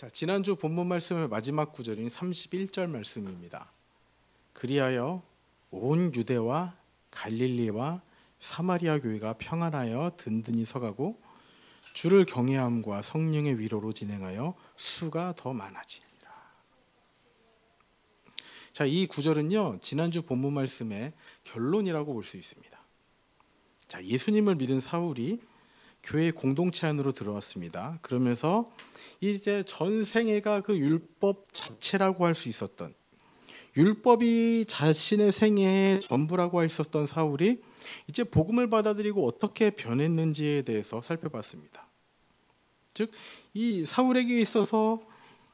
자, 지난주 본문 말씀의 마지막 구절인 31절 말씀입니다. 그리하여 온 유대와 갈릴리와 사마리아 교회가 평안하여 든든히 서가고 주를 경외함과 성령의 위로로 진행하여 수가 더 많아지니라. 자, 이 구절은요, 지난주 본문 말씀의 결론이라고 볼 수 있습니다. 자, 예수님을 믿은 사울이 교회 공동체 안으로 들어왔습니다. 그러면서 이제 전 생애가 그 율법 자체라고 할 수 있었던, 율법이 자신의 생애의 전부라고 할 수 있었던 사울이 이제 복음을 받아들이고 어떻게 변했는지에 대해서 살펴봤습니다. 즉, 이 사울에게 있어서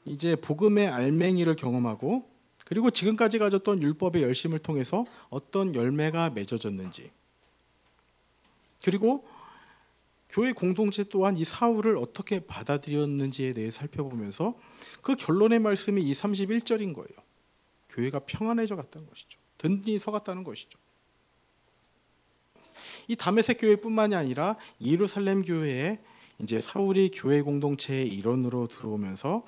이제 복음의 알맹이를 경험하고, 그리고 지금까지 가졌던 율법의 열심을 통해서 어떤 열매가 맺어졌는지, 그리고 교회 공동체 또한 이 사울을 어떻게 받아들였는지에 대해 살펴보면서 그 결론의 말씀이 이 31절인 거예요. 교회가 평안해져 갔다는 것이죠. 든든히 서갔다는 것이죠. 이 다메섹 교회뿐만이 아니라 예루살렘 교회에 이제 사울이 교회 공동체의 일원으로 들어오면서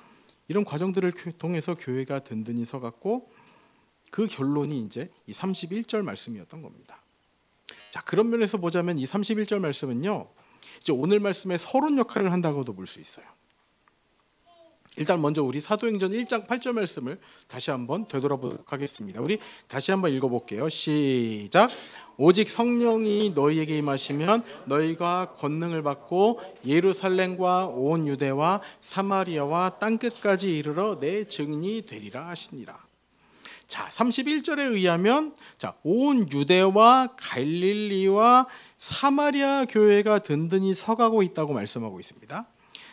이런 과정들을 통해서 교회가 든든히 서갔고, 그 결론이 이제 이 31절 말씀이었던 겁니다. 자, 그런 면에서 보자면 이 31절 말씀은요, 이제 오늘 말씀의 서론 역할을 한다고도 볼 수 있어요. 일단 먼저 우리 사도행전 1장 8절 말씀을 다시 한번 되돌아보도록 하겠습니다. 우리 다시 한번 읽어볼게요. 시작. 오직 성령이 너희에게 임하시면 너희가 권능을 받고 예루살렘과 온 유대와 사마리아와 땅끝까지 이르러 내 증인이 되리라 하시니라. 자, 31절에 의하면 온 유대와 갈릴리와 사마리아 교회가 든든히 서가고 있다고 말씀하고 있습니다.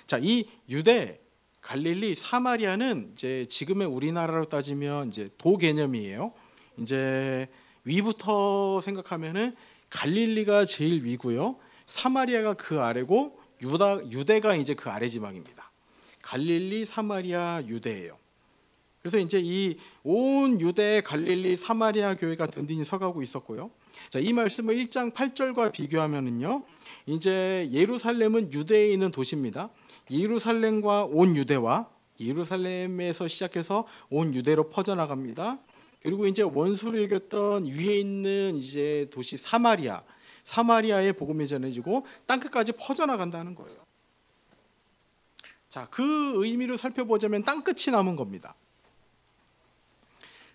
자, 이 유대, 갈릴리, 사마리아는 이제 지금의 우리나라로 따지면 이제 도 개념이에요. 이제 위부터 생각하면은 갈릴리가 제일 위고요, 사마리아가 그 아래고 유대가 이제 그 아래 지방입니다. 갈릴리, 사마리아, 유대예요. 그래서 이제 이 온 유대, 갈릴리, 사마리아 교회가 든든히 서가고 있었고요. 자, 이 말씀을 1장 8절과 비교하면은요, 이제 예루살렘은 유대에 있는 도시입니다. 예루살렘과 온 유대와 예루살렘에서 시작해서 온 유대로 퍼져나갑니다. 그리고 이제 원수로 여겼던 위에 있는 이제 도시 사마리아의 복음이 전해지고 땅끝까지 퍼져나간다는 거예요. 자, 그 의미로 살펴보자면 땅끝이 남은 겁니다.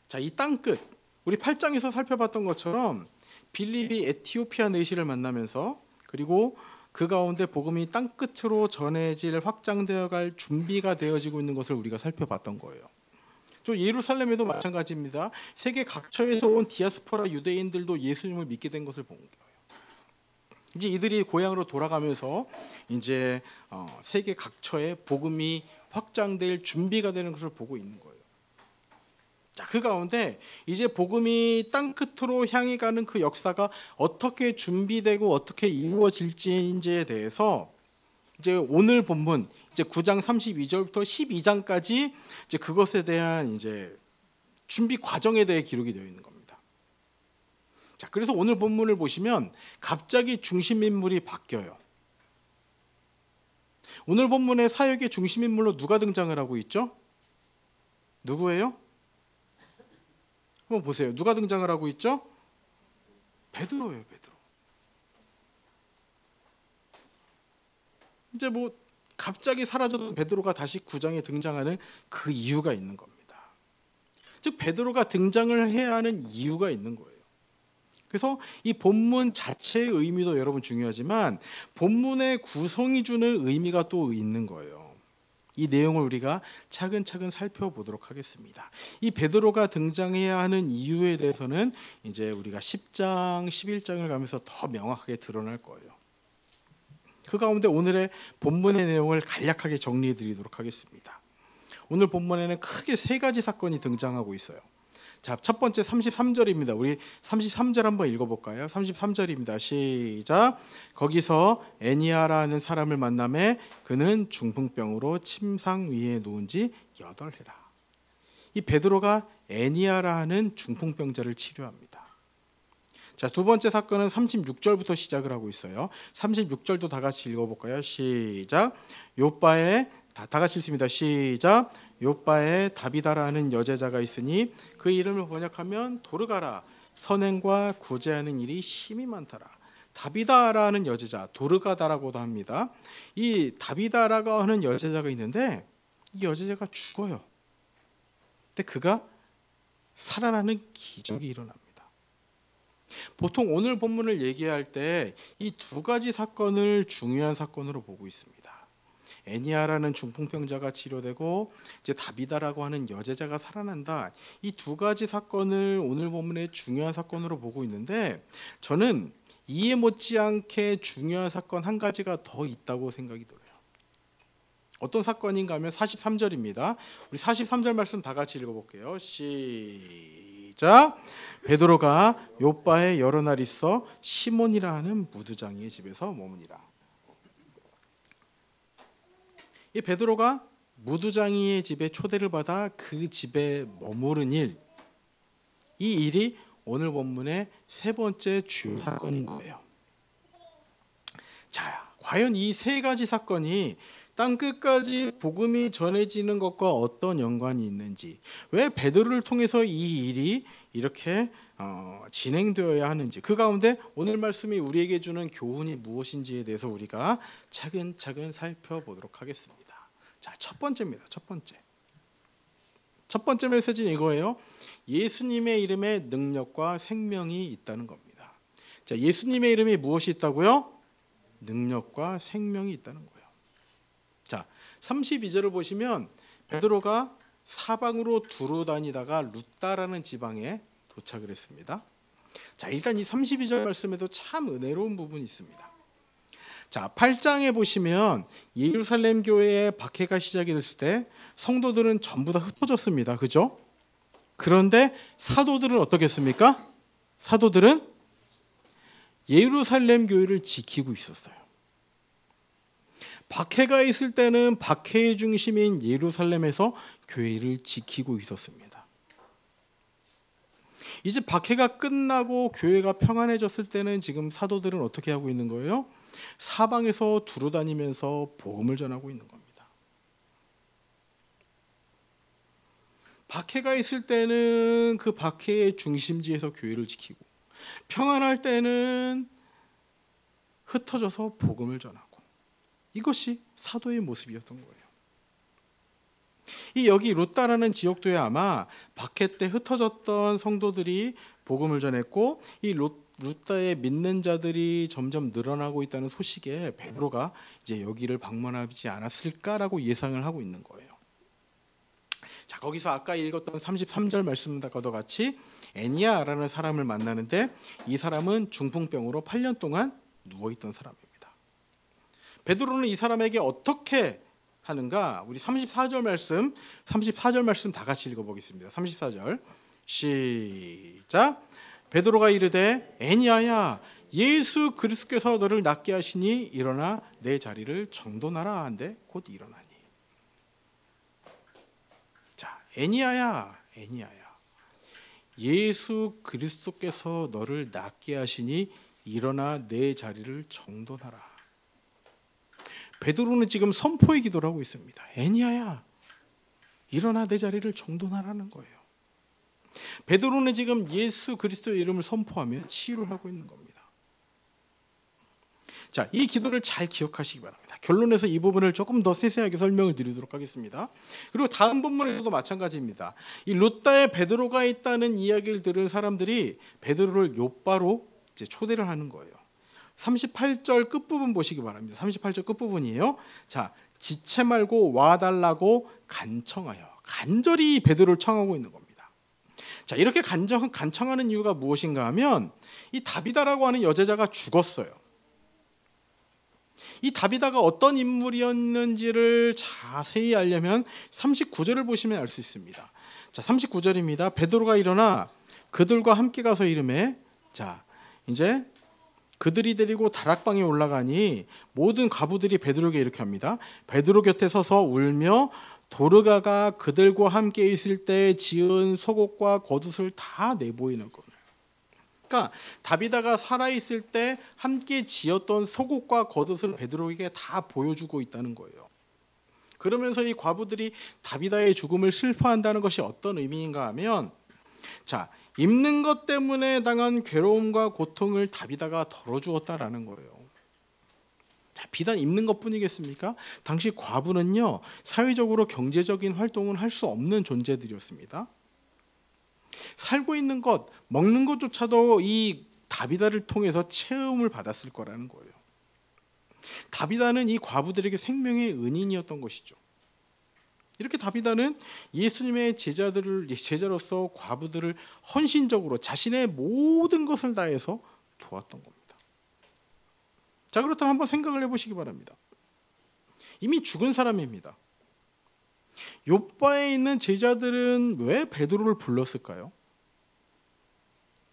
자, 이 땅끝, 우리 8장에서 살펴봤던 것처럼 빌립이 에티오피아 내시를 만나면서, 그리고 그 가운데 복음이 땅끝으로 전해질 확장되어 갈 준비가 되어지고 있는 것을 우리가 살펴봤던 거예요. 또 예루살렘에도 마찬가지입니다. 세계 각처에서 온 디아스포라 유대인들도 예수님을 믿게 된 것을 본 거예요. 이제 이들이 고향으로 돌아가면서 이제 세계 각처에 복음이 확장될 준비가 되는 것을 보고 있는 거예요. 자, 그 가운데 이제 복음이 땅끝으로 향해 가는 그 역사가 어떻게 준비되고 어떻게 이루어질지에 대해서 이제 오늘 본문 이제 9장 32절부터 12장까지 이제 그것에 대한 이제 준비 과정에 대해 기록이 되어 있는 겁니다. 자, 그래서 오늘 본문을 보시면 갑자기 중심 인물이 바뀌어요. 오늘 본문의 사역의 중심 인물로 누가 등장을 하고 있죠? 누구예요? 한번 보세요. 누가 등장을 하고 있죠? 베드로예요, 베드로. 이제 뭐 갑자기 사라졌던 베드로가 다시 9장에 등장하는 그 이유가 있는 겁니다. 즉 베드로가 등장을 해야 하는 이유가 있는 거예요. 그래서 이 본문 자체의 의미도 여러분 중요하지만 본문의 구성이 주는 의미가 또 있는 거예요. 이 내용을 우리가 차근차근 살펴보도록 하겠습니다. 이 베드로가 등장해야 하는 이유에 대해서는 이제 우리가 10장, 11장을 가면서 더 명확하게 드러날 거예요. 그 가운데 오늘의 본문의 내용을 간략하게 정리해 드리도록 하겠습니다. 오늘 본문에는 크게 세 가지 사건이 등장하고 있어요. 자, 첫 번째 33절입니다. 우리 33절 한번 읽어볼까요? 33절입니다. 시작. 거기서 애니아라는 사람을 만나매 그는 중풍병으로 침상 위에 누운 지 8해라. 이 베드로가 애니아라는 중풍병자를 치료합니다. 자, 두 번째 사건은 36절부터 시작을 하고 있어요. 36절도 다 같이 읽어볼까요? 시작. 요바에 다 같이 읽습니다. 시작. 요바에 다비다라는 여제자가 있으니 그 이름을 번역하면 도르가라. 선행과 구제하는 일이 심히 많더라. 다비다라는 여제자, 도르가다라고도 합니다. 이 다비다라고 하는 여제자가 있는데 이 여제자가 죽어요. 근데 그가 살아나는 기적이 일어납니다. 보통 오늘 본문을 얘기할 때 이 두 가지 사건을 중요한 사건으로 보고 있습니다. 애니아라는 중풍병자가 치료되고 이제 다비다라고 하는 여제자가 살아난다. 이 두 가지 사건을 오늘 본문의 중요한 사건으로 보고 있는데 저는 이해 못지않게 중요한 사건 한 가지가 더 있다고 생각이 들어요. 어떤 사건인가 하면 43절입니다. 우리 43절 말씀 다 같이 읽어볼게요. 시작. 베드로가 요바에 여러 날 있어 시몬이라 하는 무두장이의 집에서 머무니라. 이 베드로가 무두장이의 집에 초대를 받아 그 집에 머무른 일, 이 일이 오늘 본문의 세 번째 주요 사건인 거예요. 자, 과연 이 세 가지 사건이 땅 끝까지 복음이 전해지는 것과 어떤 연관이 있는지, 왜 베드로를 통해서 이 일이 이렇게 진행되어야 하는지, 그 가운데 오늘 말씀이 우리에게 주는 교훈이 무엇인지에 대해서 우리가 차근차근 살펴보도록 하겠습니다. 자, 첫 번째입니다. 첫 번째 메시지는 이거예요. 예수님의 이름에 능력과 생명이 있다는 겁니다. 자, 예수님의 이름에 무엇이 있다고요? 능력과 생명이 있다는 거예요. 자, 32절을 보시면 베드로가 사방으로 두루 다니다가 룻다라는 지방에 도착을 했습니다. 자, 일단 이 32절 말씀에도 참 은혜로운 부분이 있습니다. 자, 8장에 보시면 예루살렘 교회의 박해가 시작이 됐을 때 성도들은 전부 다 흩어졌습니다. 그죠? 그런데 사도들은 어떻게 했습니까? 사도들은 예루살렘 교회를 지키고 있었어요. 박해가 있을 때는 박해의 중심인 예루살렘에서 교회를 지키고 있었습니다. 이제 박해가 끝나고 교회가 평안해졌을 때는 지금 사도들은 어떻게 하고 있는 거예요? 사방에서 두루다니면서 복음을 전하고 있는 겁니다. 박해가 있을 때는 그 박해의 중심지에서 교회를 지키고, 평안할 때는 흩어져서 복음을 전하고, 이것이 사도의 모습이었던 거예요. 이 여기 룻다라는 지역도에 아마 박해 때 흩어졌던 성도들이 복음을 전했고, 이 룻다에 믿는 자들이 점점 늘어나고 있다는 소식에 베드로가 이제 여기를 방문하지 않았을까라고 예상을 하고 있는 거예요. 자, 거기서 아까 읽었던 33절 말씀과도 같이 애니아라는 사람을 만나는데 이 사람은 중풍병으로 8년 동안 누워있던 사람입니다. 베드로는 이 사람에게 어떻게 하는가? 우리 34절 말씀 다 같이 읽어보겠습니다. 34절 시작. 베드로가 이르되 애니아야, 예수 그리스도께서 너를 낫게 하시니 일어나 내 자리를 정돈하라 한데 곧 일어나니. 자, 애니아야, 예수 그리스도께서 너를 낫게 하시니 일어나 내 자리를 정돈하라. 베드로는 지금 선포의 기도를 하고 있습니다. 애니아야, 일어나 내 자리를 정돈하라는 거예요. 베드로는 지금 예수 그리스도의 이름을 선포하며 치유를 하고 있는 겁니다. 자, 이 기도를 잘 기억하시기 바랍니다. 결론에서 이 부분을 조금 더 세세하게 설명을 드리도록 하겠습니다. 그리고 다음 본문에서도 마찬가지입니다. 이 룻다에 베드로가 있다는 이야기를 들은 사람들이 베드로를 요바로 이제 초대를 하는 거예요. 38절 끝부분 보시기 바랍니다. 38절 끝부분이에요. 자, 지체 말고 와달라고 간절히 베드로를 청하고 있는 겁니다. 자, 이렇게 간청하는 이유가 무엇인가 하면 이 다비다라고 하는 여제자가 죽었어요. 이 다비다가 어떤 인물이었는지를 자세히 알려면 39절을 보시면 알 수 있습니다. 자, 39절입니다. 베드로가 일어나 그들과 함께 가서 이르매, 자, 이제 그들이 데리고 다락방에 올라가니 모든 과부들이 베드로에게 이렇게 합니다. 베드로 곁에 서서 울며 도르가가 그들과 함께 있을 때 지은 속옷과 겉옷을 다 내보이는 거예요. 그러니까 다비다가 살아있을 때 함께 지었던 속옷과 겉옷을 베드로에게 다 보여주고 있다는 거예요. 그러면서 이 과부들이 다비다의 죽음을 슬퍼한다는 것이 어떤 의미인가 하면, 자, 입는 것 때문에 당한 괴로움과 고통을 다비다가 덜어주었다라는 거예요. 자, 비단 입는 것뿐이겠습니까? 당시 과부는요, 사회적으로 경제적인 활동을 할 수 없는 존재들이었습니다. 살고 있는 것, 먹는 것조차도 이 다비다를 통해서 체험을 받았을 거라는 거예요. 다비다는 이 과부들에게 생명의 은인이었던 것이죠. 이렇게 다비다는 예수님의 제자로서 과부들을 헌신적으로 자신의 모든 것을 다해서 도왔던 겁니다. 자, 그렇다면 한번 생각을 해보시기 바랍니다. 이미 죽은 사람입니다. 욥바에 있는 제자들은 왜 베드로를 불렀을까요?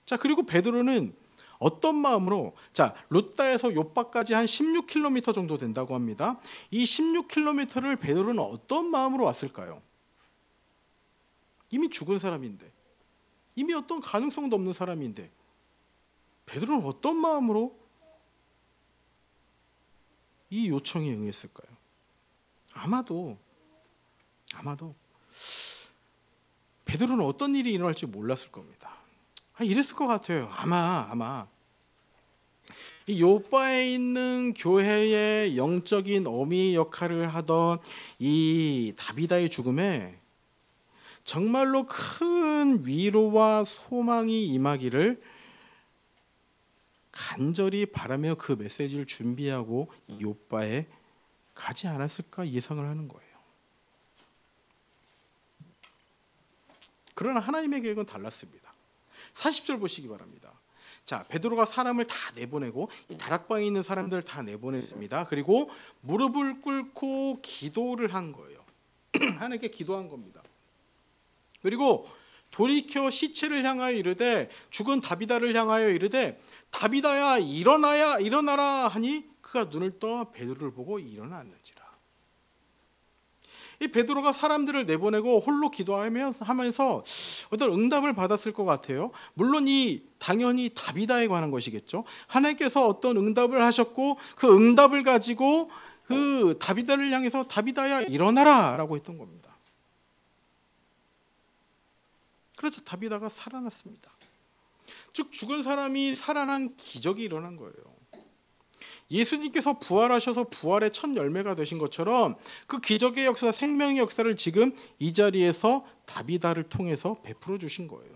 자, 그리고 베드로는 어떤 마음으로, 자, 룻다에서 욥바까지 한 16km 정도 된다고 합니다. 이 16km를 베드로는 어떤 마음으로 왔을까요? 이미 죽은 사람인데, 이미 어떤 가능성도 없는 사람인데, 베드로는 어떤 마음으로 이 요청에 응했을까요? 아마도 베드로는 어떤 일이 일어날지 몰랐을 겁니다. 이랬을 것 같아요. 아마 이 욥바에 있는 교회의 영적인 어미 역할을 하던 이 다비다의 죽음에 정말로 큰 위로와 소망이 임하기를 간절히 바라며 그 메시지를 준비하고 이 욥바에 가지 않았을까 예상을 하는 거예요. 그러나 하나님의 계획은 달랐습니다. 40절 보시기 바랍니다. 자, 베드로가 사람을 다 내보내고 이 다락방에 있는 사람들을 다 내보냈습니다. 그리고 무릎을 꿇고 기도를 한 거예요. 하나님께 기도한 겁니다. 그리고 돌이켜 시체를 향하여 이르되, 죽은 다비다를 향하여 이르되, 다비다야 일어나라 하니 그가 눈을 떠 베드로를 보고 일어났는지라. 이 베드로가 사람들을 내보내고 홀로 기도하면서 어떤 응답을 받았을 것 같아요. 물론 당연히 다비다에 관한 것이겠죠. 하나님께서 어떤 응답을 하셨고 그 응답을 가지고 그 다비다를 향해서 다비다야 일어나라라고 했던 겁니다. 그래서 다비다가 살아났습니다. 즉 죽은 사람이 살아난 기적이 일어난 거예요. 예수님께서 부활하셔서 부활의 첫 열매가 되신 것처럼 그 기적의 역사, 생명의 역사를 지금 이 자리에서 다비다를 통해서 베풀어 주신 거예요.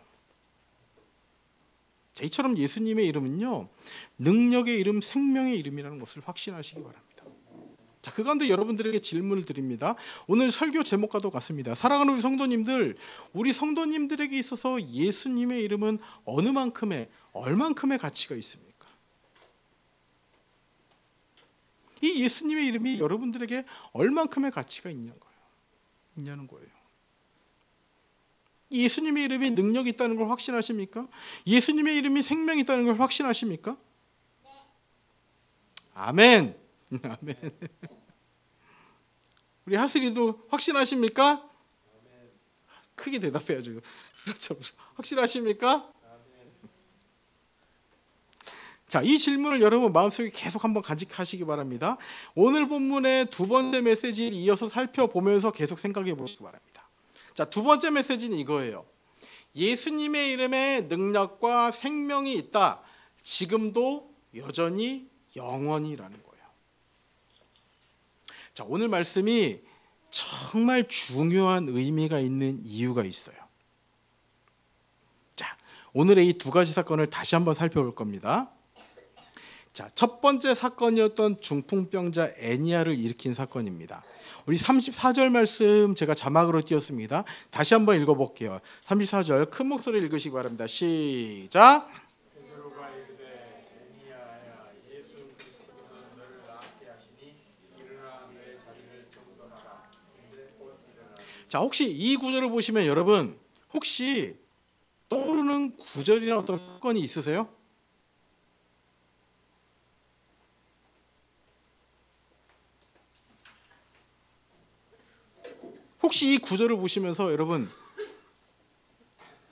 자, 이처럼 예수님의 이름은요, 능력의 이름, 생명의 이름이라는 것을 확신하시기 바랍니다. 자, 그 가운데 여러분들에게 질문을 드립니다. 오늘 설교 제목과도 같습니다. 사랑하는 우리 성도님들에게 있어서 예수님의 이름은 얼만큼의 가치가 있습니까? 이 예수님의 이름이 여러분들에게 얼만큼의 가치가 있냐는 거예요. 예수님의 이름이 능력이 있다는 걸 확신하십니까? 예수님의 이름이 생명이 있다는 걸 확신하십니까? 네. 아멘. 아멘. 우리 하슬이도 확신하십니까? 아멘. 크게 대답해야죠. 그렇죠. 확신하십니까? 자, 이 질문을 여러분 마음속에 계속 한번 간직하시기 바랍니다. 오늘 본문의 두 번째 메시지를 이어서 살펴보면서 계속 생각해 보시기 바랍니다. 자, 두 번째 메시지는 이거예요. 예수님의 이름에 능력과 생명이 있다. 지금도 여전히 영원이라는 거예요. 자, 오늘 말씀이 정말 중요한 의미가 있는 이유가 있어요. 자, 오늘의 이 두 가지 사건을 다시 한번 살펴볼 겁니다. 자, 첫 번째 사건이었던 중풍병자 애니야를 일으킨 사건입니다. 우리 34절 말씀 제가 자막으로 띄웠습니다. 다시 한번 읽어볼게요. 34절 큰 목소리로 읽으시기 바랍니다. 시작. 베드로가 이르되 애니야야 예수 그리스도는 너를 낫게 하시니 일어나 내 자리를 정돈하라. 자, 혹시 이 구절을 보시면 여러분 혹시 떠오르는 구절이나 어떤 사건이 있으세요? 혹시 이 구절을 보시면서 여러분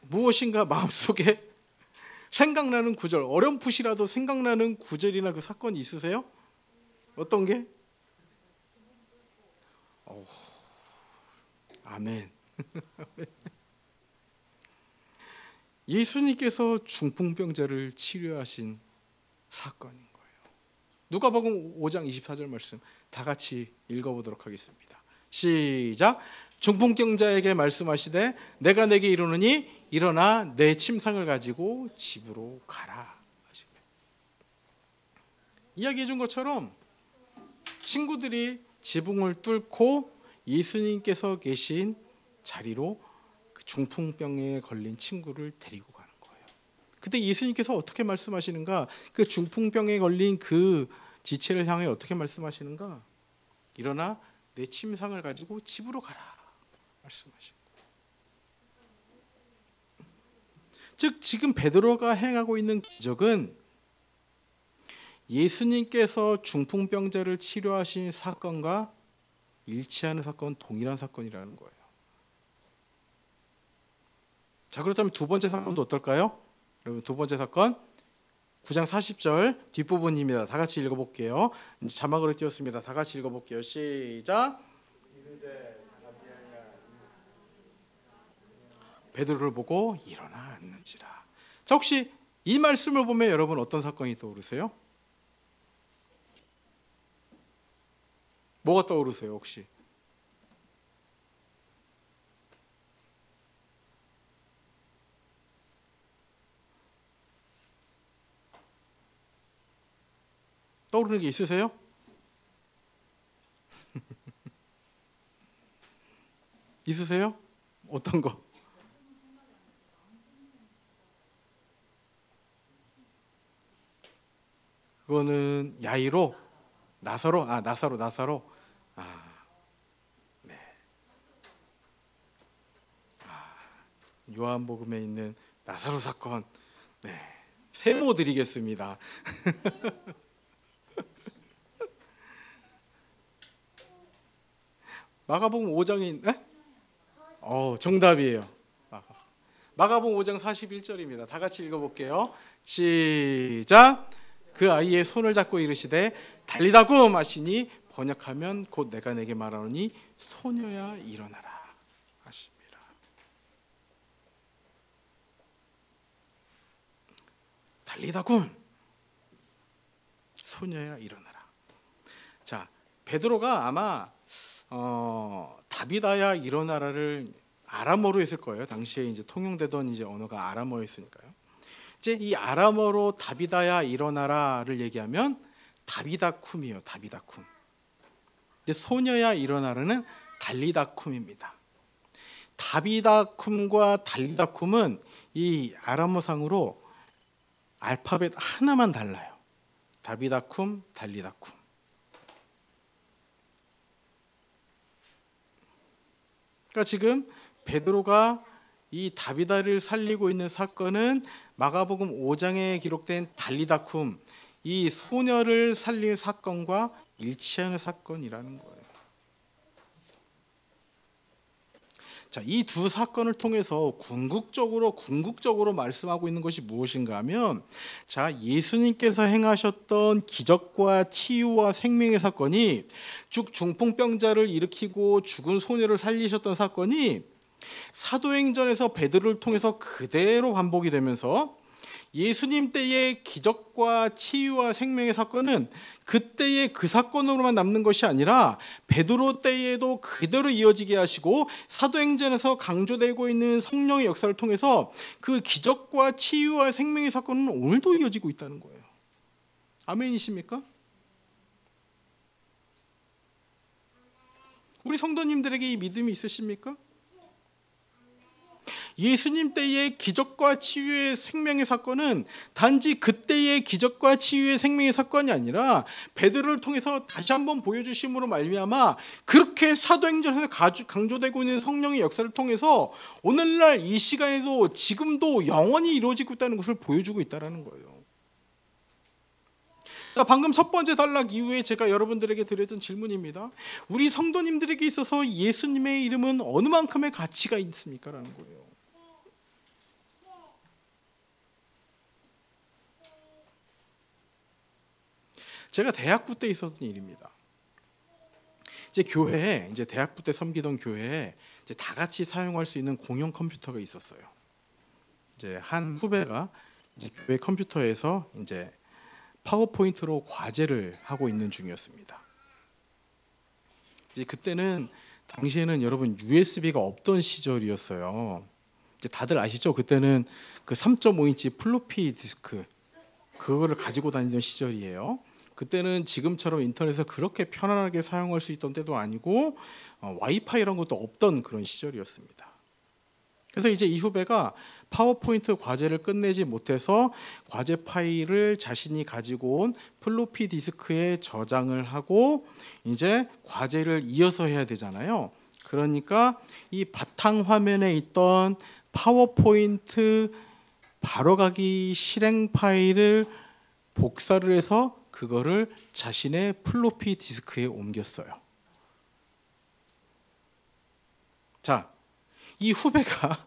무엇인가 마음속에 생각나는 구절, 어렴풋이라도 생각나는 구절이나 그 사건이 있으세요? 어떤 게? 아멘. 예수님께서 중풍병자를 치료하신 사건인 거예요. 누가복음 5장 24절 말씀 다 같이 읽어보도록 하겠습니다. 시작. 중풍병자에게 말씀하시되 내가 내게 이르노니 일어나 내 침상을 가지고 집으로 가라. 이야기해 준 것처럼 친구들이 지붕을 뚫고 예수님께서 계신 자리로 그 중풍병에 걸린 친구를 데리고 가는 거예요. 그때 예수님께서 어떻게 말씀하시는가? 그 중풍병에 걸린 그 지체를 향해 어떻게 말씀하시는가? 일어나 내 침상을 가지고 집으로 가라 말씀하시고. 즉 지금 베드로가 행하고 있는 기적은 예수님께서 중풍병자를 치료하신 사건과 일치하는 사건, 동일한 사건이라는 거예요. 자, 그렇다면 두 번째 사건도 어떨까요? 여러분, 두 번째 사건 9장 40절 뒷부분입니다. 다 같이 읽어볼게요. 이제 자막으로 띄웠습니다. 다 같이 읽어볼게요. 시작. 베드로를 보고 일어나 앉는지라. 자, 혹시 이 말씀을 보면 여러분 어떤 사건이 떠오르세요? 뭐가 떠오르세요 혹시? 떠오르는 게 있으세요? 있으세요? 어떤 거? 그거는 야이로, 나사로, 나사로. 네. 요한복음에 있는 나사로 사건. 네. 세모 드리겠습니다. 마가복음 5장인, 네? 정답이에요. 마가복음 5장 41절입니다. 다 같이 읽어볼게요. 시작. 그 아이의 손을 잡고 이르시되 달리다굼 하시니 번역하면 곧 내가 내게 말하노니 소녀야 일어나라 하십니다. 달리다굼, 소녀야 일어나라. 자, 베드로가 아마 다비다야 일어나라를 아람어로 했을 거예요. 당시에 이제 통용되던 이제 언어가 아람어였으니까요. 이제 이 아람어로 다비다야 일어나라를 얘기하면 다비다쿰이에요. 다비다쿰. 근데 소녀야 일어나라는 달리다쿰입니다. 다비다쿰과 달리다쿰은 이 아람어상으로 알파벳 하나만 달라요. 다비다쿰, 달리다쿰. 그러니까 지금 베드로가 이 다비다를 살리고 있는 사건은 마가복음 5장에 기록된 달리다쿰, 이 소녀를 살린 사건과 일치하는 사건이라는 거예요. 자, 이 두 사건을 통해서 궁극적으로 말씀하고 있는 것이 무엇인가 하면, 자, 예수님께서 행하셨던 기적과 치유와 생명의 사건이, 즉 중풍병자를 일으키고 죽은 소녀를 살리셨던 사건이 사도행전에서 베드로를 통해서 그대로 반복이 되면서 예수님 때의 기적과 치유와 생명의 사건은 그때의 그 사건으로만 남는 것이 아니라 베드로 때에도 그대로 이어지게 하시고, 사도행전에서 강조되고 있는 성령의 역사를 통해서 그 기적과 치유와 생명의 사건은 오늘도 이어지고 있다는 거예요. 아멘이십니까? 우리 성도님들에게 이 믿음이 있으십니까? 예수님 때의 기적과 치유의 생명의 사건은 단지 그때의 기적과 치유의 생명의 사건이 아니라 베드로를 통해서 다시 한번 보여주심으로 말미암아 그렇게 사도행전에서 강조되고 있는 성령의 역사를 통해서 오늘날 이 시간에도 지금도 영원히 이루어지고 있다는 것을 보여주고 있다는 거예요. 방금 첫 번째 단락 이후에 제가 여러분들에게 드렸던 질문입니다. 우리 성도님들에게 있어서 예수님의 이름은 어느 만큼의 가치가 있습니까? 라는 거예요. 제가 대학부 때 있었던 일입니다. 이제 교회에 이제 대학부 때 섬기던 교회에 이제 다 같이 사용할 수 있는 공용 컴퓨터가 있었어요. 이제 한 후배가 이제 교회 컴퓨터에서 이제 파워포인트로 과제를 하고 있는 중이었습니다. 이제 그때는 당시에는 여러분 USB가 없던 시절이었어요. 이제 다들 아시죠? 그때는 그 3.5인치 플로피 디스크 그거를 가지고 다니던 시절이에요. 그때는 지금처럼 인터넷을 그렇게 편안하게 사용할 수 있던 때도 아니고 와이파이 이런 것도 없던 그런 시절이었습니다. 그래서 이제 이 후배가 파워포인트 과제를 끝내지 못해서 과제 파일을 자신이 가지고 온 플로피 디스크에 저장을 하고 이제 과제를 이어서 해야 되잖아요. 그러니까 이 바탕 화면에 있던 파워포인트 바로가기 실행 파일을 복사를 해서 그거를 자신의 플로피 디스크에 옮겼어요. 자, 이 후배가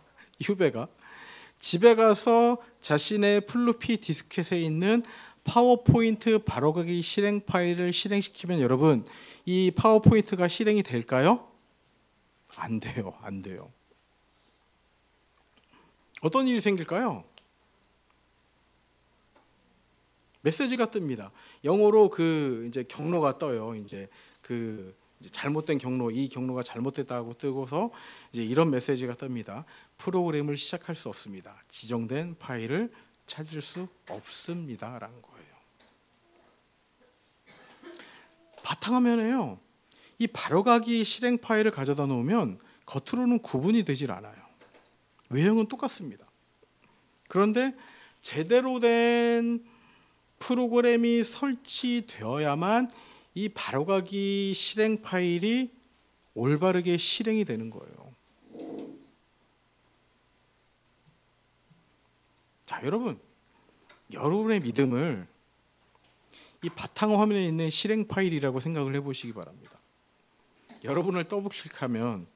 집에 가서 자신의 플로피 디스켓에 있는 파워포인트 바로가기 실행 파일을 실행시키면 여러분 이 파워포인트가 실행이 될까요? 안 돼요. 안 돼요. 어떤 일이 생길까요? 메시지가 뜹니다. 영어로 그 이제 경로가 떠요. 이제 그 잘못된 경로, 이 경로가 잘못됐다고 뜨고서 이제 이런 메시지가 뜹니다. 프로그램을 시작할 수 없습니다. 지정된 파일을 찾을 수 없습니다라는 거예요. 바탕화면에요. 이 바로가기 실행 파일을 가져다 놓으면 겉으로는 구분이 되질 않아요. 외형은 똑같습니다. 그런데 제대로 된 프로그램이 설치되어야만 이 바로가기 실행 파일이 올바르게 실행이 되는 거예요. 자, 여러분의 믿음을 이 바탕화면에 있는 실행 파일이라고 생각을 해보시기 바랍니다. 여러분을 더블클릭하면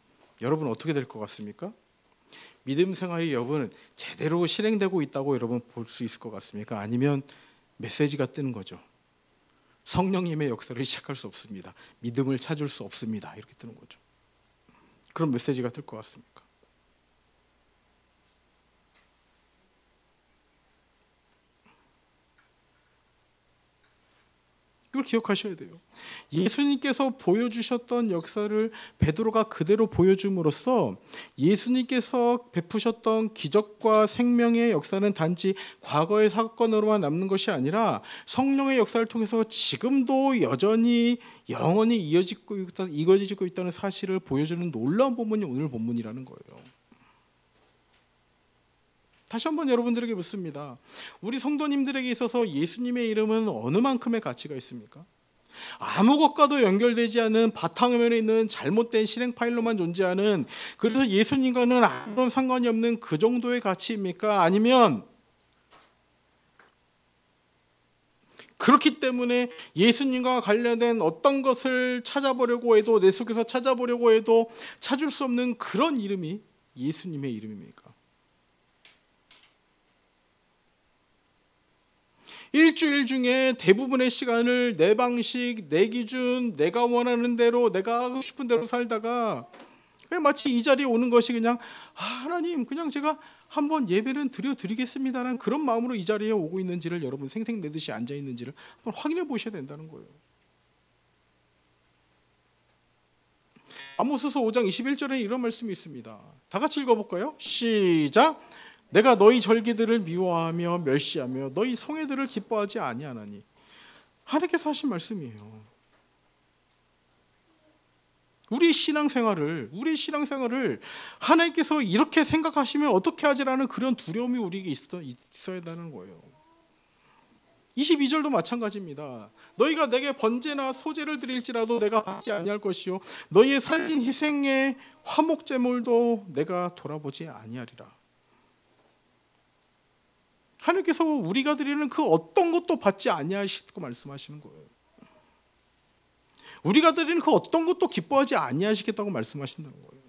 여러분 어떻게 될 것 같습니까? 믿음 생활이 여러분 제대로 실행되고 있다고 여러분 볼 수 있을 것 같습니까? 아니면 메시지가 뜨는 거죠. 성령님의 역사를 시작할 수 없습니다. 믿음을 찾을 수 없습니다. 이렇게 뜨는 거죠. 그런 메시지가 뜰 것 같습니까? 이걸 기억하셔야 돼요. 예수님께서 보여주셨던 역사를 베드로가 그대로 보여줌으로써 예수님께서 베푸셨던 기적과 생명의 역사는 단지 과거의 사건으로만 남는 것이 아니라 성령의 역사를 통해서 지금도 여전히 영원히 이어지고 있다는 사실을 보여주는 놀라운 본문이 오늘 본문이라는 거예요. 다시 한번 여러분들에게 묻습니다. 우리 성도님들에게 있어서 예수님의 이름은 어느 만큼의 가치가 있습니까? 아무것과도 연결되지 않은 바탕화면에 있는 잘못된 실행 파일로만 존재하는, 그래서 예수님과는 아무런 상관이 없는 그 정도의 가치입니까? 아니면 그렇기 때문에 예수님과 관련된 어떤 것을 찾아보려고 해도, 내 속에서 찾아보려고 해도 찾을 수 없는 그런 이름이 예수님의 이름입니까? 일주일 중에 대부분의 시간을 내 방식, 내 기준, 내가 원하는 대로, 내가 하고 싶은 대로 살다가 그냥 마치 이 자리에 오는 것이 그냥 하나님 그냥 제가 한번 예배는 드리겠습니다라는 그런 마음으로 이 자리에 오고 있는지를 여러분 생색내듯이 앉아 있는지를 한번 확인해 보셔야 된다는 거예요. 아모스서 5장 21절에 이런 말씀이 있습니다. 다 같이 읽어볼까요? 시작. 내가 너희 절기들을 미워하며 멸시하며 너희 성회들을 기뻐하지 아니하나니. 하나님께서 하신 말씀이에요. 우리 신앙생활을 하나님께서 이렇게 생각하시면 어떻게 하지라는 그런 두려움이 우리에게 있어야 되는 거예요. 22절도 마찬가지입니다. 너희가 내게 번제나 소제를 드릴지라도 내가 받지 아니할 것이요 너희의 살린 희생의 화목제물도 내가 돌아보지 아니하리라. 하나님께서 우리가 드리는 그 어떤 것도 받지 아니하시고 말씀하시는 거예요. 우리가 드리는 그 어떤 것도 기뻐하지 아니하시겠다고 말씀하신다는 거예요.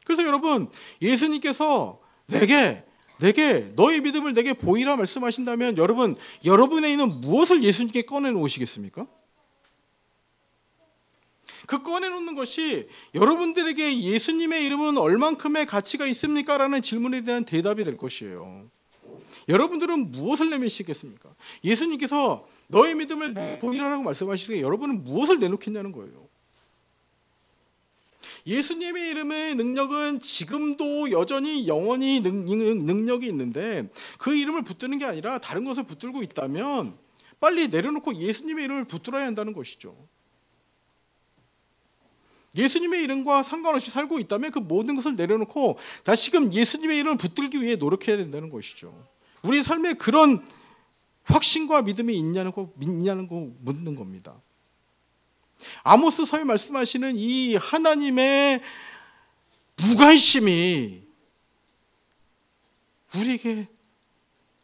그래서 여러분, 예수님께서 내게 너희 믿음을 내게 보이라 말씀하신다면 여러분, 여러분에 있는 무엇을 예수님께 꺼내 놓으시겠습니까? 그 꺼내놓는 것이 여러분들에게 예수님의 이름은 얼만큼의 가치가 있습니까? 라는 질문에 대한 대답이 될 것이에요. 여러분들은 무엇을 내미시겠습니까? 예수님께서 너의 믿음을 보이라고 말씀하시기에 여러분은 무엇을 내놓겠냐는 거예요. 예수님의 이름의 능력은 지금도 여전히 영원히 능력이 있는데 그 이름을 붙드는 게 아니라 다른 것을 붙들고 있다면 빨리 내려놓고 예수님의 이름을 붙들어야 한다는 것이죠. 예수님의 이름과 상관없이 살고 있다면 그 모든 것을 내려놓고 다시금 예수님의 이름을 붙들기 위해 노력해야 된다는 것이죠. 우리 삶에 그런 확신과 믿음이 있냐는 거 묻는 겁니다. 아모스서에 말씀하시는 이 하나님의 무관심이 우리에게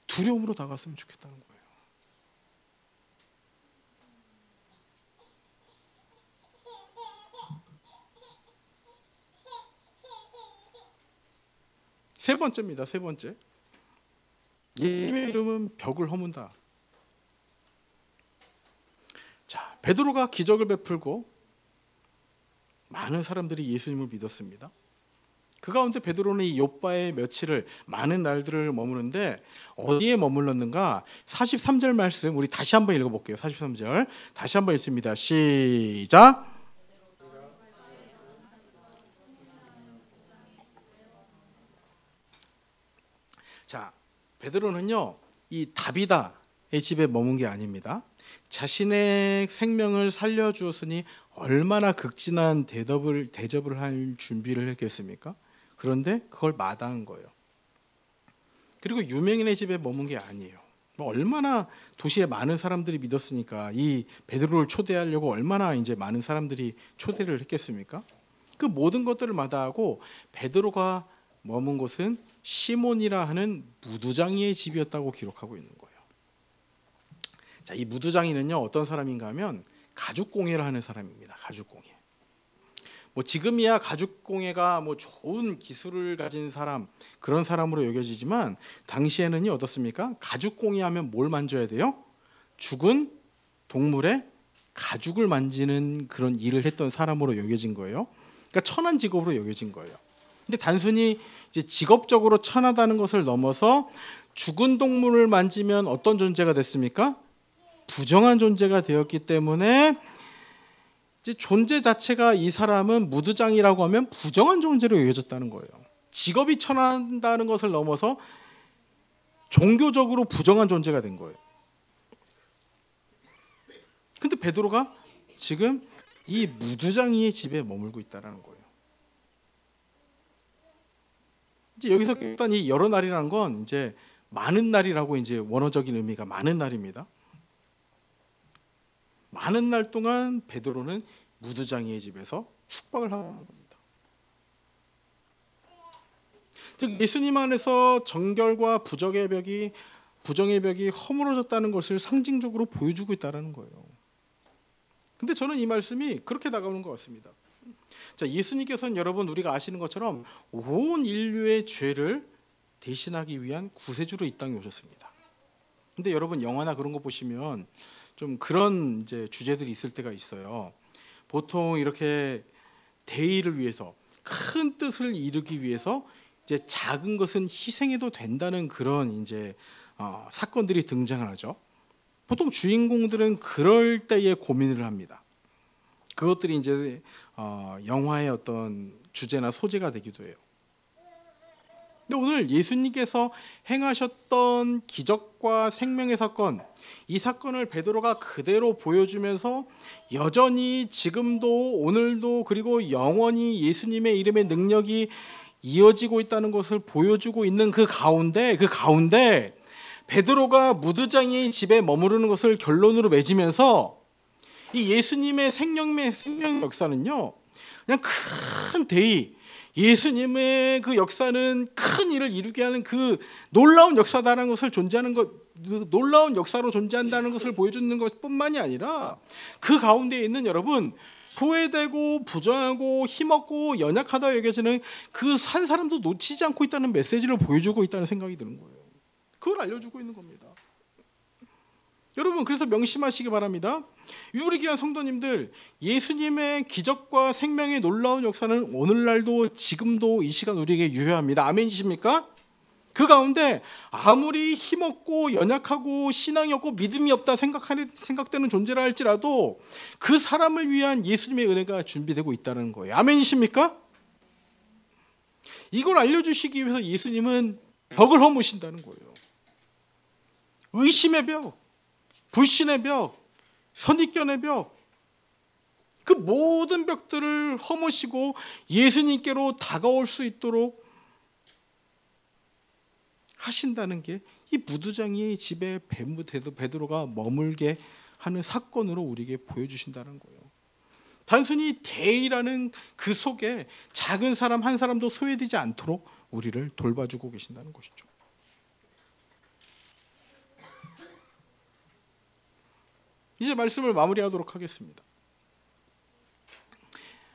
두려움으로 다가왔으면 좋겠다는 거예요. 세 번째입니다. 세 번째. 예수님의 이름은 벽을 허문다. 자, 베드로가 기적을 베풀고 많은 사람들이 예수님을 믿었습니다. 그 가운데 베드로는 이 욥바에 며칠을 많은 날들을 머무는데 어디에 머물렀는가? 43절 말씀 우리 다시 한번 읽어볼게요. 43절 다시 한번 읽습니다. 시작. 자, 베드로는요 이 다비다의 집에 머문 게 아닙니다. 자신의 생명을 살려주었으니 얼마나 극진한 대접을 할 준비를 했겠습니까? 그런데 그걸 마다한 거예요. 그리고 유명인의 집에 머문 게 아니에요. 얼마나 도시에 많은 사람들이 믿었으니까 이 베드로를 초대하려고 얼마나 이제 많은 사람들이 초대를 했겠습니까? 그 모든 것들을 마다하고 베드로가 머문 곳은 시몬이라 하는 무두장이의 집이었다고 기록하고 있는 거예요. 자, 이 무두장이는요 어떤 사람인가 하면 가죽공예를 하는 사람입니다. 가죽공예. 뭐 지금이야 가죽공예가 뭐 좋은 기술을 가진 사람 그런 사람으로 여겨지지만 당시에는요 어떻습니까? 가죽공예하면 뭘 만져야 돼요? 죽은 동물의 가죽을 만지는 그런 일을 했던 사람으로 여겨진 거예요. 그러니까 천한 직업으로 여겨진 거예요. 근데 단순히 이제 직업적으로 천하다는 것을 넘어서 죽은 동물을 만지면 어떤 존재가 됐습니까? 부정한 존재가 되었기 때문에 이제 존재 자체가 이 사람은 무두장이라고 하면 부정한 존재로 여겨졌다는 거예요. 직업이 천한다는 것을 넘어서 종교적으로 부정한 존재가 된 거예요. 근데 베드로가 지금 이 무두장이의 집에 머물고 있다는 거예요. 이제 여기서 일단 이 여러 날이라는 건 이제 많은 날이라고 이제 원어적인 의미가 많은 날입니다. 많은 날 동안 베드로는 무두장이의 집에서 숙박을 하고 있는 겁니다. 즉 예수님 안에서 정결과 부정의 벽이 허물어졌다는 것을 상징적으로 보여주고 있다는 거예요. 근데 저는 이 말씀이 그렇게 다가오는 것 같습니다. 자, 예수님께서는 여러분 우리가 아시는 것처럼 온 인류의 죄를 대신하기 위한 구세주로 이 땅에 오셨습니다. 근데 여러분 영화나 그런 거 보시면 좀 그런 이제 주제들이 있을 때가 있어요. 보통 이렇게 대의를 위해서 큰 뜻을 이루기 위해서 이제 작은 것은 희생해도 된다는 그런 이제 사건들이 등장을 하죠. 보통 주인공들은 그럴 때에 고민을 합니다. 그것들이 이제 영화의 어떤 주제나 소재가 되기도 해요. 근데 오늘 예수님께서 행하셨던 기적과 생명의 사건, 이 사건을 베드로가 그대로 보여주면서 여전히 지금도 오늘도 그리고 영원히 예수님의 이름의 능력이 이어지고 있다는 것을 보여주고 있는 그 가운데 베드로가 무두장이의 집에 머무르는 것을 결론으로 맺으면서 이 예수님의 생명 역사는요 그냥 큰 대의, 예수님의 그 역사는 큰 일을 이루게 하는 그 놀라운 역사다라는 것을 놀라운 역사로 존재한다는 것을 보여주는 것뿐만이 아니라 그 가운데 있는 여러분 소외되고 부정하고 힘없고 연약하다 여겨지는 그 한 사람도 놓치지 않고 있다는 메시지를 보여주고 있다는 생각이 드는 거예요. 그걸 알려주고 있는 겁니다. 여러분, 그래서 명심하시기 바랍니다. 우리 귀한 성도님들, 예수님의 기적과 생명의 놀라운 역사는 오늘날도 지금도 이 시간 우리에게 유효합니다. 아멘이십니까? 그 가운데 아무리 힘없고 연약하고 신앙이 없고 믿음이 없다 생각되는 존재라 할지라도 그 사람을 위한 예수님의 은혜가 준비되고 있다는 거예요. 아멘이십니까? 이걸 알려주시기 위해서 예수님은 벽을 허무신다는 거예요. 의심의 벽, 불신의 벽, 선입견의 벽, 그 모든 벽들을 허무시고 예수님께로 다가올 수 있도록 하신다는 게 이 무두장이 집에 베드로가 머물게 하는 사건으로 우리에게 보여주신다는 거예요. 단순히 대의라는 그 속에 작은 사람 한 사람도 소외되지 않도록 우리를 돌봐주고 계신다는 것이죠. 이제 말씀을 마무리하도록 하겠습니다.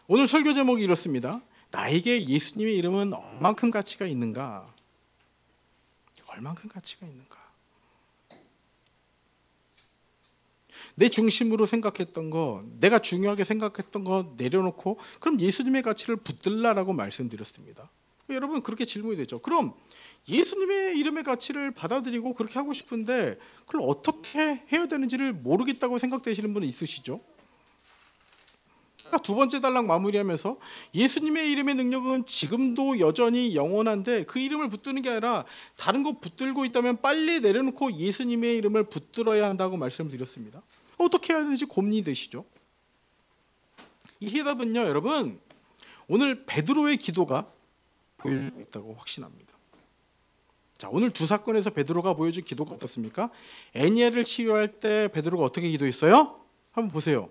오늘 설교 제목이 이렇습니다. 나에게 예수님의 이름은 얼만큼 가치가 있는가? 얼만큼 가치가 있는가? 내 중심으로 생각했던 거, 내가 중요하게 생각했던 거 내려놓고 그럼 예수님의 가치를 붙들라라고 말씀드렸습니다. 여러분, 그렇게 질문이 되죠. 그럼 예수님의 이름의 가치를 받아들이고 그렇게 하고 싶은데 그걸 어떻게 해야 되는지를 모르겠다고 생각되시는 분은 있으시죠? 두 번째 단락 마무리하면서 예수님의 이름의 능력은 지금도 여전히 영원한데 그 이름을 붙드는 게 아니라 다른 거 붙들고 있다면 빨리 내려놓고 예수님의 이름을 붙들어야 한다고 말씀드렸습니다. 어떻게 해야 되는지 고민이 되시죠? 이 해답은요, 여러분, 오늘 베드로의 기도가 보여주고 있다고 확신합니다. 자, 오늘 두 사건에서 베드로가 보여준 기도가 어떻습니까? 애니야를 치료할 때 베드로가 어떻게 기도했어요? 한번 보세요.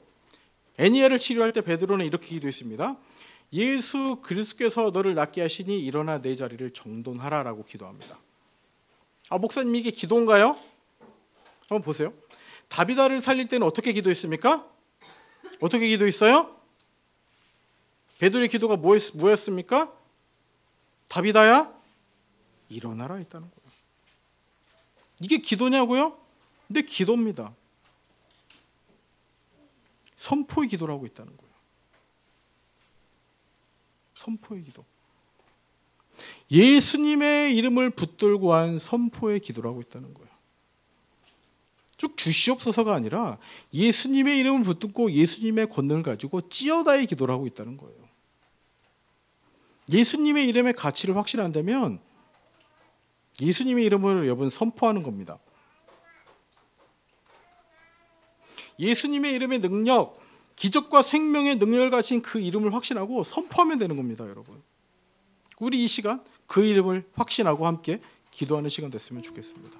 애니야를 치료할 때 베드로는 이렇게 기도했습니다. 예수 그리스도께서 너를 낫게 하시니 일어나 내 자리를 정돈하라라고 기도합니다. 목사님, 이게 기도인가요? 한번 보세요. 다비다를 살릴 때는 어떻게 기도했습니까? 어떻게 기도했어요? 베드로의 기도가 뭐였습니까? 다비다야, 일어나라 했다는 거예요. 이게 기도냐고요? 근데 기도입니다. 선포의 기도를 하고 있다는 거예요. 선포의 기도. 예수님의 이름을 붙들고 한 선포의 기도를 하고 있다는 거예요. 쭉 주시옵소서가 아니라 예수님의 이름을 붙들고 예수님의 권능을 가지고 찌어다의 기도를 하고 있다는 거예요. 예수님의 이름의 가치를 확신한다면 예수님의 이름을 여러분 선포하는 겁니다. 예수님의 이름의 능력, 기적과 생명의 능력을 가진 그 이름을 확신하고 선포하면 되는 겁니다, 여러분. 우리 이 시간 그 이름을 확신하고 함께 기도하는 시간 됐으면 좋겠습니다.